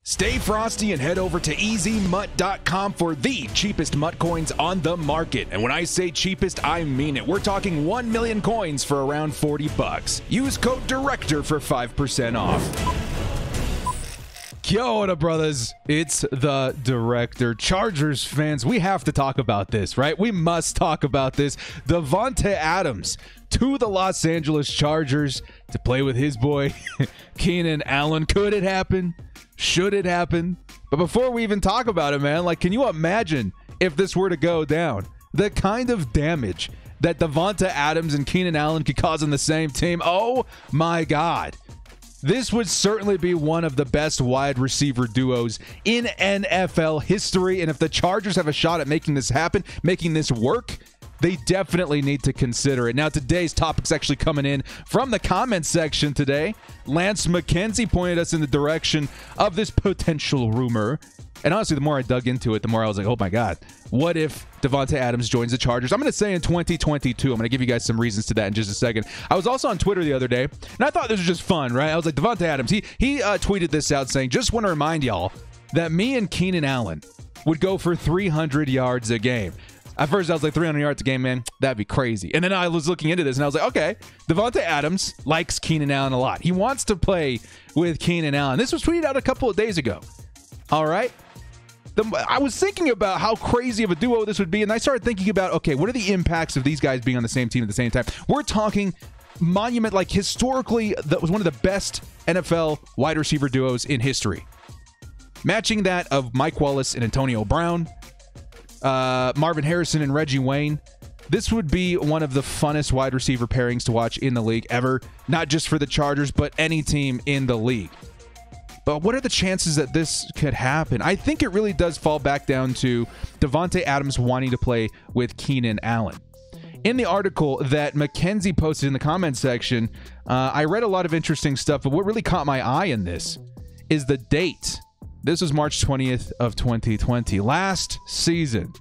Stay frosty and head over to EasyMut.com for the cheapest MUT coins on the market. And when I say cheapest, I mean it. We're talking 1 million coins for around 40 bucks. Use code DIRECTOR for 5% off. Yo, what up, brothers? It's the Director. Chargers fans, we have to talk about this, right? We must talk about this. Davante Adams to the Los Angeles Chargers to play with his boy, Keenan Allen. Could it happen? Should it happen? But before we even talk about it, man, like, can you imagine if this were to go down? The kind of damage that Davante Adams and Keenan Allen could cause on the same team. Oh my God. This would certainly be one of the best wide receiver duos in NFL history. And if the Chargers have a shot at making this happen, making this work, they definitely need to consider it. Now, today's topic's actually coming in from the comments section today. Lance McKenzie pointed us in the direction of this potential rumor. And honestly, the more I dug into it, the more I was like, oh my God, what if Davante Adams joins the Chargers? I'm going to say in 2022. I'm going to give you guys some reasons to that in just a second. I was also on Twitter the other day, and I thought this was just fun, right? I was like, Davante Adams, he tweeted this out saying, just want to remind y'all that me and Keenan Allen would go for 300 yards a game. At first, I was like, 300 yards a game, man, that'd be crazy. And then I was looking into this, and I was like, okay, Davante Adams likes Keenan Allen a lot. He wants to play with Keenan Allen. This was tweeted out a couple of days ago. All right? I was thinking about how crazy of a duo this would be, and I started thinking about, okay, what are the impacts of these guys being on the same team at the same time? We're talking monument, like historically, that was one of the best NFL wide receiver duos in history. Matching that of Mike Wallace and Antonio Brown, Marvin Harrison and Reggie Wayne. This would be one of the funnest wide receiver pairings to watch in the league ever, not just for the Chargers, but any team in the league. But what are the chances that this could happen? I think it really does fall back down to Davante Adams wanting to play with Keenan Allen. In the article that McKenzie posted in the comments section, I read a lot of interesting stuff, but what really caught my eye in this is the date. This was March 20th of 2020, last season.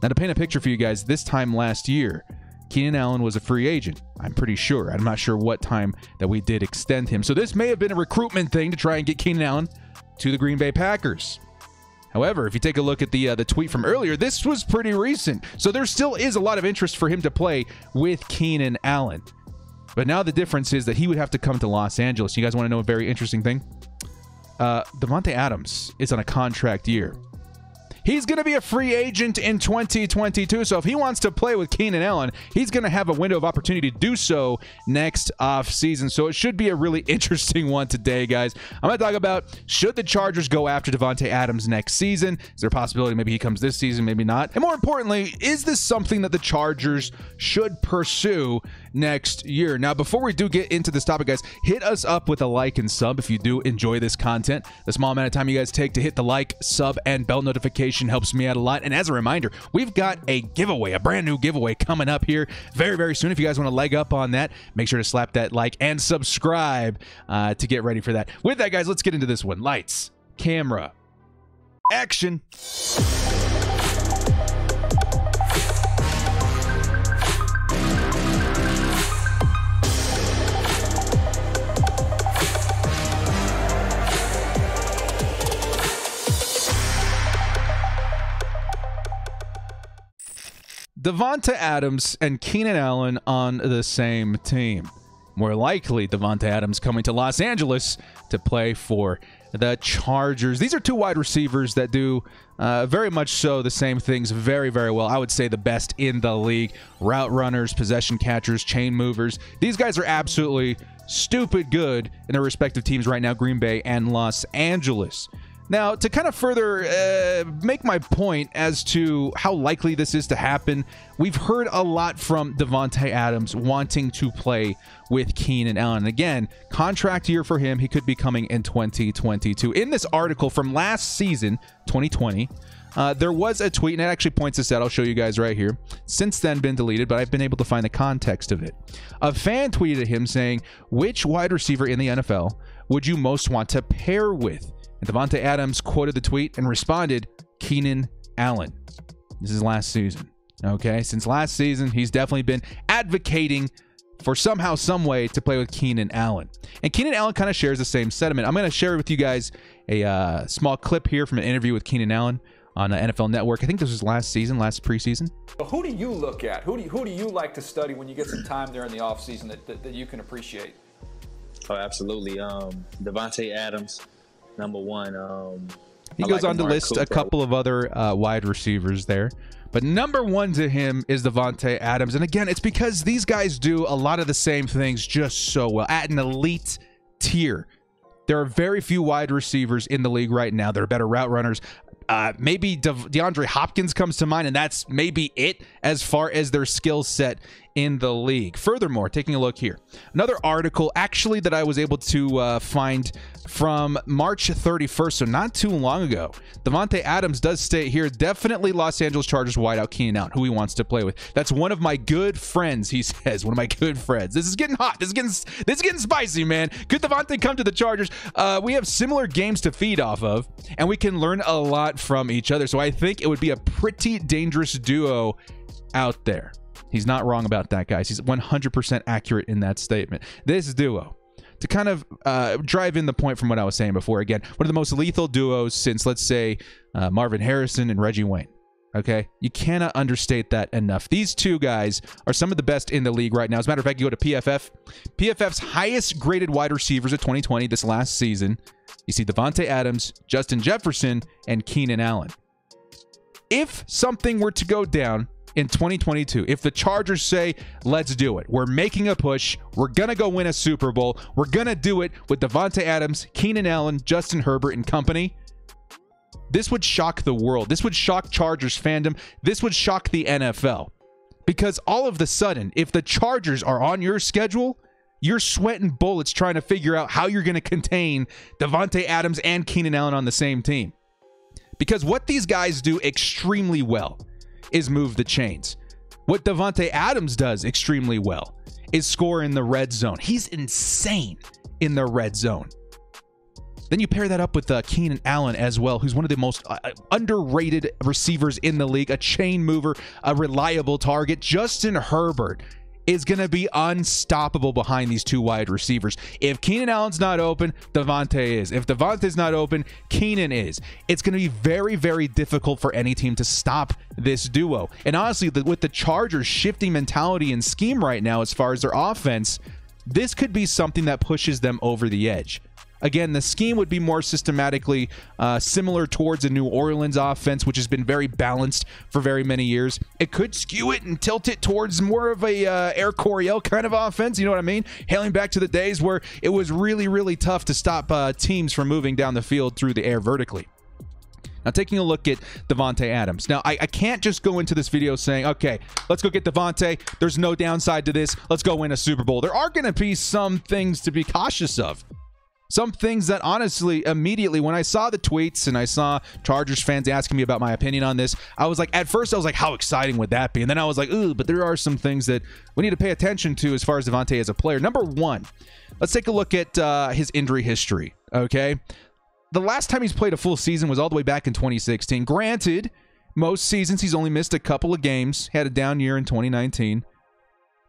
Now, to paint a picture for you guys, this time last year, Keenan Allen was a free agent. I'm pretty sure. I'm not sure what time that we did extend him. So this may have been a recruitment thing to try and get Keenan Allen to the Green Bay Packers. However, if you take a look at the tweet from earlier, this was pretty recent. So there still is a lot of interest for him to play with Keenan Allen. But now the difference is that he would have to come to Los Angeles. You guys want to know a very interesting thing? Davante Adams is on a contract year. He's going to be a free agent in 2022, so if he wants to play with Keenan Allen, he's going to have a window of opportunity to do so next offseason. So it should be a really interesting one today, guys. I'm going to talk about, should the Chargers go after Davante Adams next season? Is there a possibility maybe he comes this season, maybe not? And more importantly, is this something that the Chargers should pursue next year? Now, before we do get into this topic, guys, hit us up with a like and sub if you do enjoy this content. The small amount of time you guys take to hit the like, sub, and bell notification helps me out a lot. And as a reminder, we've got a giveaway, a brand new giveaway coming up here very, very soon. If you guys want to leg up on that, make sure to slap that like and subscribe to get ready for that. With that, guys, let's get into this one. Lights, camera, action. Davante Adams and Keenan Allen on the same team. More likely, Davante Adams coming to Los Angeles to play for the Chargers. These are two wide receivers that do very much so the same things very, very well. I would say the best in the league. Route runners, possession catchers, chain movers. These guys are absolutely stupid good in their respective teams right now, Green Bay and Los Angeles. Now, to kind of further make my point as to how likely this is to happen, we've heard a lot from Davante Adams wanting to play with Keenan Allen. And again, contract year for him. He could be coming in 2022. In this article from last season, 2020, there was a tweet, and it actually points this out. I'll show you guys right here. Since then been deleted, but I've been able to find the context of it. A fan tweeted at him saying, which wide receiver in the NFL would you most want to pair with? And Davante Adams quoted the tweet and responded, Keenan Allen. This is last season. Okay, since last season, he's definitely been advocating for somehow, some way to play with Keenan Allen. And Keenan Allen kind of shares the same sentiment. I'm going to share with you guys a small clip here from an interview with Keenan Allen on NFL Network. I think this was last preseason. Who do you look at? Who do you like to study when you get some time there in the offseason that you can appreciate? Oh, absolutely. Davante Adams, number one. He goes on to list a couple of other wide receivers there. But number one to him is Davante Adams. And again, it's because these guys do a lot of the same things just so well at an elite tier. There are very few wide receivers in the league right now that are better route runners. Maybe DeAndre Hopkins comes to mind, and that's maybe it as far as their skill set in the league. Furthermore, taking a look here, another article actually that I was able to find from March 31st, so not too long ago. Davante Adams does state here, definitely Los Angeles Chargers wideout Keenan Allen, who he wants to play with. That's one of my good friends, he says. One of my good friends. This is getting hot. This is getting spicy, man. Could Davante come to the Chargers? We have similar games to feed off of, and we can learn a lot from each other. So I think it would be a pretty dangerous duo out there. He's not wrong about that, guys. He's 100% accurate in that statement. This duo, to kind of drive in the point from what I was saying before, again, one of the most lethal duos since, let's say, Marvin Harrison and Reggie Wayne. Okay? You cannot understate that enough. These two guys are some of the best in the league right now. As a matter of fact, you go to PFF. PFF's highest graded wide receivers of 2020 this last season. You see Davante Adams, Justin Jefferson, and Keenan Allen. If something were to go down in 2022, if the Chargers say, let's do it, we're making a push, we're going to go win a Super Bowl, we're going to do it with Davante Adams, Keenan Allen, Justin Herbert, and company, this would shock the world. This would shock Chargers fandom. This would shock the NFL. Because all of a sudden, if the Chargers are on your schedule, you're sweating bullets trying to figure out how you're going to contain Davante Adams and Keenan Allen on the same team. Because what these guys do extremely well is move the chains. What Davante Adams does extremely well is score in the red zone. He's insane in the red zone. Then you pair that up with Keenan Allen as well, who's one of the most underrated receivers in the league, a chain mover, a reliable target. Justin Herbert is going to be unstoppable behind these two wide receivers. If Keenan Allen's not open, Davante is. If Davante's not open, Keenan is. It's going to be very, very difficult for any team to stop this duo. And honestly, with the Chargers' shifting mentality and scheme right now as far as their offense, this could be something that pushes them over the edge. Again, the scheme would be more systematically similar towards a New Orleans offense, which has been very balanced for very many years. It could skew it and tilt it towards more of a Air Coryell kind of offense. You know what I mean? Hailing back to the days where it was really, really tough to stop teams from moving down the field through the air vertically. Now, taking a look at Davante Adams. Now, I can't just go into this video saying, okay, let's go get Davante. There's no downside to this. Let's go win a Super Bowl. There are going to be some things to be cautious of. Some things that honestly, immediately, when I saw the tweets and I saw Chargers fans asking me about my opinion on this, I was like, at first I was like, how exciting would that be? And then I was like, ooh, but there are some things that we need to pay attention to as far as Davante as a player. Number one, let's take a look at his injury history, okay? The last time he's played a full season was all the way back in 2016. Granted, most seasons he's only missed a couple of games, had a down year in 2019.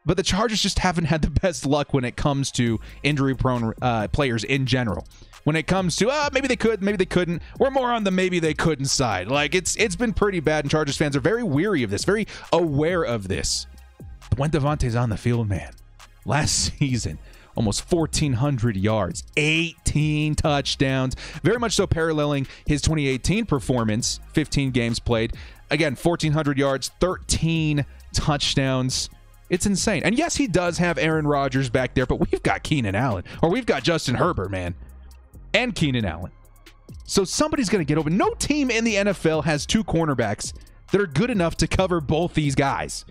But the Chargers just haven't had the best luck when it comes to injury-prone players in general. When it comes to, maybe they could, maybe they couldn't, we're more on the maybe they couldn't side. Like, it's been pretty bad, and Chargers fans are very weary of this, very aware of this. But when Davante's on the field, man, last season, almost 1,400 yards, 18 touchdowns, very much so paralleling his 2018 performance, 15 games played. Again, 1,400 yards, 13 touchdowns. It's insane. And yes, he does have Aaron Rodgers back there, but we've got Keenan Allen, or we've got Justin Herbert, man, and Keenan Allen. So somebody's going to get open. No team in the NFL has two cornerbacks that are good enough to cover both these guys.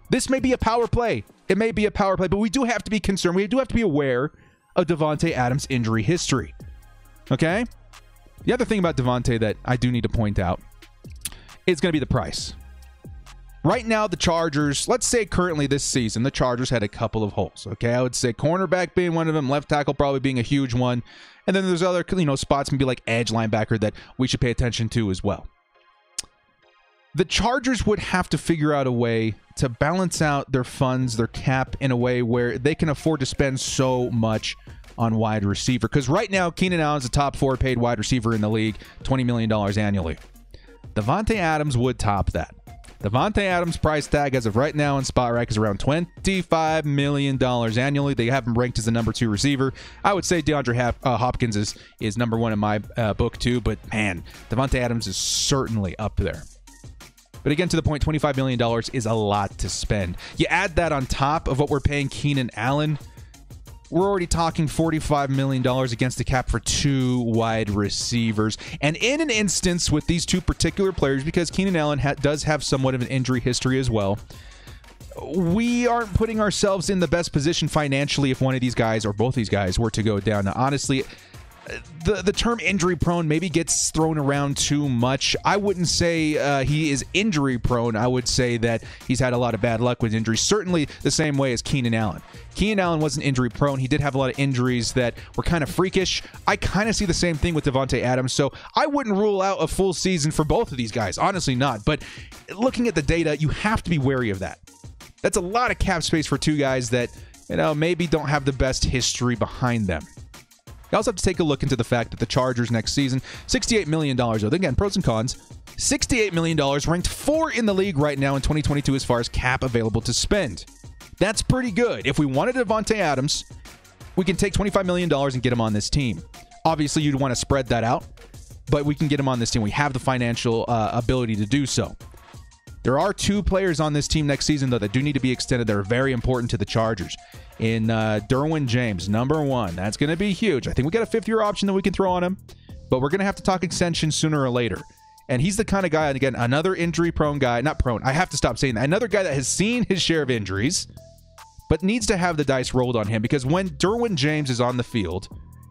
This may be a power play. It may be a power play, but we do have to be concerned. We do have to be aware of Davante Adams' injury history. Okay? The other thing about Davante that I do need to point out is going to be the price. Right now, the Chargers, let's say currently this season, the Chargers had a couple of holes, okay? I would say cornerback being one of them, left tackle probably being a huge one, and then there's other, spots maybe like edge linebacker that we should pay attention to as well. The Chargers would have to figure out a way to balance out their funds, their cap, in a way where they can afford to spend so much on wide receiver. Because right now, Keenan Allen's the top 4 paid wide receiver in the league, $20 million annually. Davante Adams would top that. Davante Adams' price tag as of right now in SpotRack is around $25 million annually. They have him ranked as the number 2 receiver. I would say DeAndre Hopkins is number 1 in my book too, but man, Davante Adams is certainly up there. But again, to the point, $25 million is a lot to spend. You add that on top of what we're paying Keenan Allen, we're already talking $45 million against the cap for 2 wide receivers. And in an instance with these 2 particular players, because Keenan Allen does have somewhat of an injury history as well, we aren't putting ourselves in the best position financially if one of these guys or both these guys were to go down. Now, honestly, the term injury prone maybe gets thrown around too much. I wouldn't say he is injury prone. I would say that he's had a lot of bad luck with injuries, certainly the same way as Keenan Allen. Keenan Allen wasn't injury prone. He did have a lot of injuries that were kind of freakish. I kind of see the same thing with Davante Adams, so I wouldn't rule out a full season for both of these guys. Honestly not, but looking at the data, you have to be wary of that. That's a lot of cap space for 2 guys that, maybe don't have the best history behind them. You also have to take a look into the fact that the Chargers next season, $68 million, though. Again, pros and cons. $68 million, ranked 4 in the league right now in 2022 as far as cap available to spend. That's pretty good. If we wanted Davante Adams, we can take $25 million and get him on this team. Obviously, you'd want to spread that out, but we can get him on this team. We have the financial ability to do so. There are 2 players on this team next season, though, that do need to be extended. They're very important to the Chargers. In Derwyn James, number 1. That's going to be huge. I think we got a 5th-year option that we can throw on him, but we're going to have to talk extension sooner or later. And he's the kind of guy, and again, another injury-prone guy. Not prone. I have to stop saying that. Another guy that has seen his share of injuries, but needs to have the dice rolled on him, because when Derwyn James is on the field,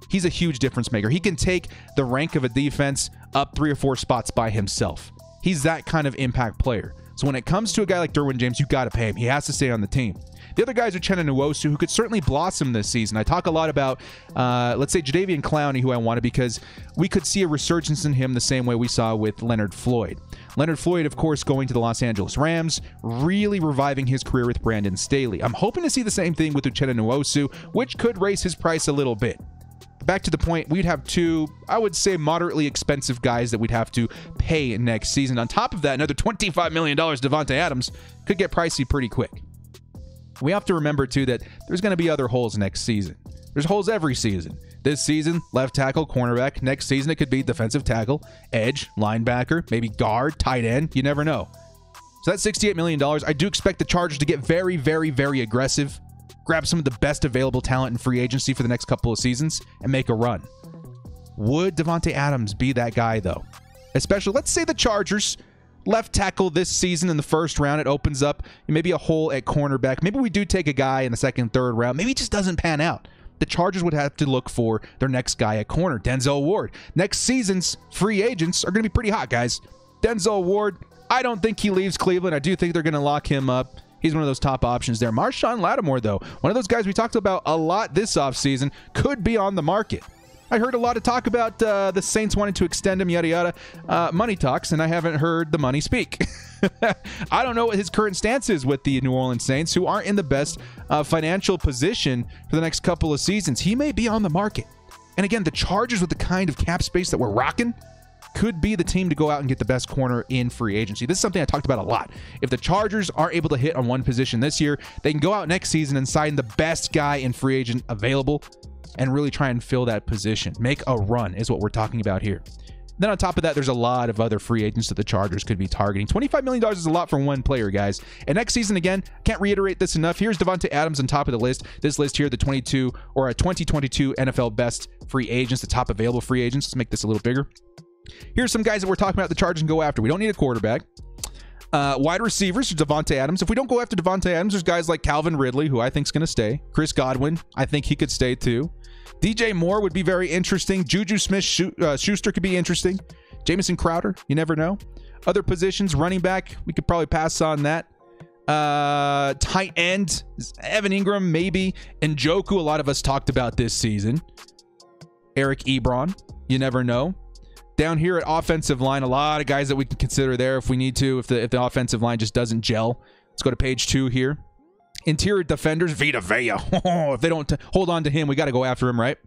he's a huge difference maker. He can take the rank of a defense up 3 or 4 spots by himself. He's that kind of impact player. So when it comes to a guy like Derwyn James, you got to pay him. He has to stay on the team. The other guys are Uchenna Nwosu, who could certainly blossom this season. I talk a lot about, let's say, Jadeveon Clowney, who I wanted, because we could see a resurgence in him the same way we saw with Leonard Floyd. Leonard Floyd, of course, going to the Los Angeles Rams, really reviving his career with Brandon Staley. I'm hoping to see the same thing with Uchenna Nwosu, which could raise his price a little bit. Back to the point, we'd have 2, I would say, moderately expensive guys that we'd have to pay next season. On top of that, another $25 million Davante Adams could get pricey pretty quick. We have to remember, too, that there's going to be other holes next season. There's holes every season. This season, left tackle, cornerback. Next season, it could be defensive tackle, edge, linebacker, maybe guard, tight end. You never know. So that's $68 million. I do expect the Chargers to get very, very, very aggressive, grab some of the best available talent in free agency for the next couple of seasons, and make a run. Would Davante Adams be that guy, though? Especially, let's say the Chargers left tackle this season in the first round. It opens up maybe a hole at cornerback. Maybe we do take a guy in the 2nd, 3rd round. Maybe it just doesn't pan out. The Chargers would have to look for their next guy at corner, Denzel Ward. Next season's free agents are going to be pretty hot, guys. Denzel Ward, I don't think he leaves Cleveland. I do think they're going to lock him up. He's one of those top options there. Marshawn Lattimore, though, one of those guys we talked about a lot this offseason, could be on the market. I heard a lot of talk about the Saints wanting to extend him, yada, yada. Money talks, and I haven't heard the money speak. I don't know what his current stance is with the New Orleans Saints, who aren't in the best financial position for the next couple of seasons. He may be on the market. And again, the Chargers, with the kind of cap space that we're rocking, could be the team to go out and get the best corner in free agency. This is something I talked about a lot. If the Chargers aren't able to hit on one position this year, they can go out next season and sign the best guy in free agent available and really try and fill that position. Make a run is what we're talking about here. Then on top of that, there's a lot of other free agents that the Chargers could be targeting. $25 million is a lot for one player, guys. And next season, again, can't reiterate this enough. Here's Davante Adams on top of the list. This list here, the 2022 NFL best free agents, the top available free agents. Let's make this a little bigger. Here's some guys that we're talking about the Chargers can go after. We don't need a quarterback. Wide receivers, Davante Adams. If we don't go after Davante Adams, there's guys like Calvin Ridley, who I think is going to stay. Chris Godwin, I think he could stay too. DJ Moore would be very interesting. Juju Smith-Schuster could be interesting. Jamison Crowder, you never know. Other positions, running back, we could probably pass on that. Tight end, Evan Ingram, maybe. Njoku, a lot of us talked about this season. Eric Ebron, you never know. Down here at offensive line, a lot of guys that we can consider there if we need to, if the offensive line just doesn't gel. Let's go to page 2 here. Interior defenders, Vita Vea. If they don't hold on to him, we got to go after him, right?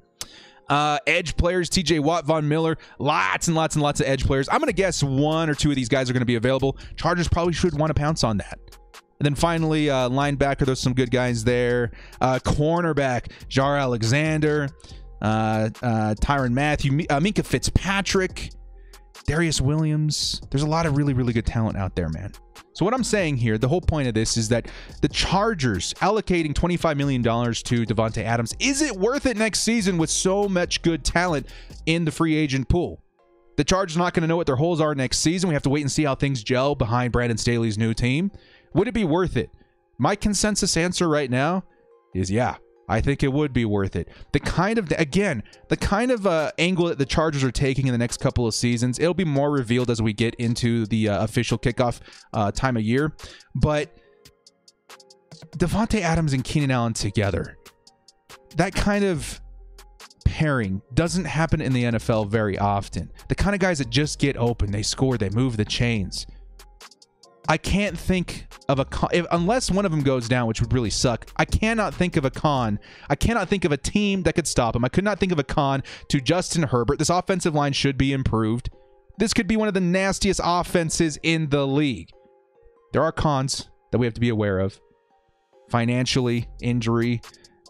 Edge players, TJ Watt, Von Miller, lots and lots and lots of edge players. I'm going to guess 1 or 2 of these guys are going to be available. Chargers probably should want to pounce on that. And then finally, linebacker, there's some good guys there. Cornerback, Jar Alexander, Tyrann Mathieu, Minka Fitzpatrick, Darius Williams. There's a lot of really, really good talent out there, man. So what I'm saying here, the whole point of this is that the Chargers allocating $25 million to Davante Adams, is it worth it next season with so much good talent in the free agent pool? The Chargers are not going to know what their holes are next season. We have to wait and see how things gel behind Brandon Staley's new team. Would it be worth it? My consensus answer right now is yeah. I think it would be worth it. The kind of angle that the Chargers are taking in the next couple of seasons, it'll be more revealed as we get into the official kickoff time of year. But Davante Adams and Keenan Allen together, that kind of pairing doesn't happen in the NFL very often. The kind of guys that just get open, they score, they move the chains. I can't think of unless one of them goes down, which would really suck. I cannot think of a con. I cannot think of a team that could stop him. I could not think of a con to Justin Herbert. This offensive line should be improved. This could be one of the nastiest offenses in the league. There are cons that we have to be aware of. Financially, injury.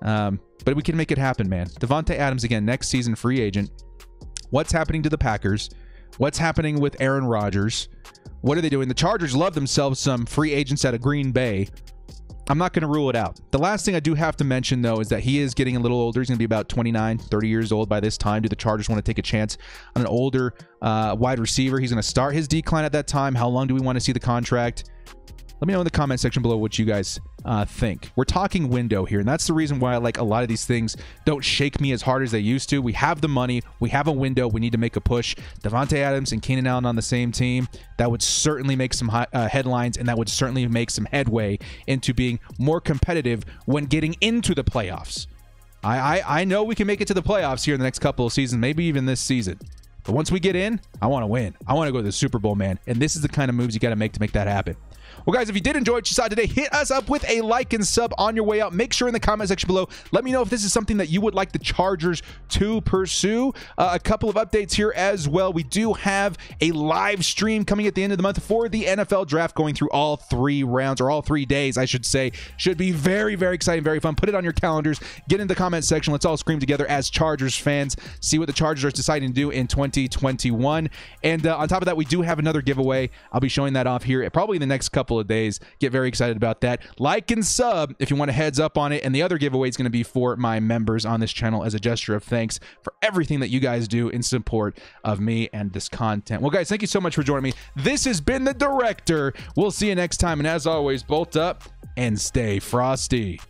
But we can make it happen, man. Davante Adams, again, next season free agent. What's happening to the Packers? What's happening with Aaron Rodgers? What are they doing? The Chargers love themselves some free agents out of Green Bay. I'm not going to rule it out. The last thing I do have to mention, though, is that he is getting a little older. He's going to be about 29, 30 years old by this time. Do the Chargers want to take a chance on an older wide receiver? He's going to start his decline at that time. How long do we want to see the contract? Let me know in the comment section below what you guys think. We're talking window here, and that's the reason why like a lot of these things don't shake me as hard as they used to. We have the money. We have a window. We need to make a push. Davante Adams and Keenan Allen on the same team, that would certainly make some headlines, and that would certainly make some headway into being more competitive when getting into the playoffs. I know we can make it to the playoffs here in the next couple of seasons, maybe even this season. But once we get in, I want to win. I want to go to the Super Bowl, man. And this is the kind of moves you got to make that happen. Well, guys, if you did enjoy what you saw today, hit us up with a like and sub on your way out. Make sure in the comment section below, let me know if this is something that you would like the Chargers to pursue. A couple of updates here as well. We do have a live stream coming at the end of the month for the NFL draft, going through all 3 rounds, or all 3 days, I should say. Should be very, very exciting, very fun. Put it on your calendars. Get in the comment section. Let's all scream together as Chargers fans. See what the Chargers are deciding to do in 2021. And on top of that, we do have another giveaway. I'll be showing that off here probably in the next couple of days. Get very excited about that. Like and sub if you want a heads up on it. And the other giveaway is going to be for my members on this channel as a gesture of thanks for everything that you guys do in support of me and this content. Well, guys, thank you so much for joining me. This has been The Director. We'll see you next time. And as always, bolt up and stay frosty.